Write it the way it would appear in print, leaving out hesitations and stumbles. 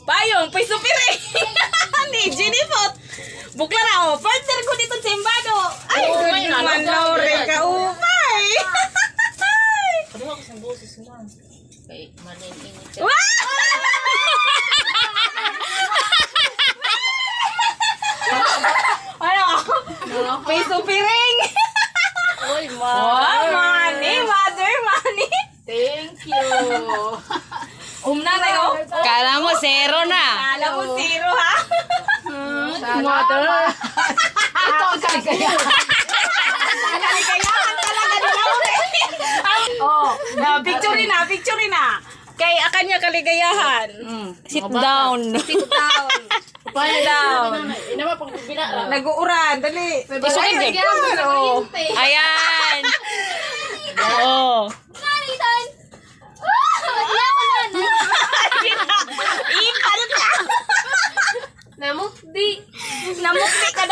Payong, piso piring. Ni Jennifer. Bukla na o. Partner ko dito sa Embado. Ay, good naman, Lore. Kaupay. Ano ako sa boses mo? Kay maniningit ka. Ano? Piso piring. Uy, Oh, money, mother, money. Thank you. Na oh. Kala mo zero na. Alam mo, zero, ha? Mother. Ito ang kaligayahan. Kaligayahan talaga ni Laure. Oh, picture na, picture na. Kay akanya kaligayahan. Sit down. Sit down. Sit down. Inama pang bila. Nag-uuran, dali. Isukin din. Oh. Ayan. Oo. Ipan ka. Namukdi. Namukli ka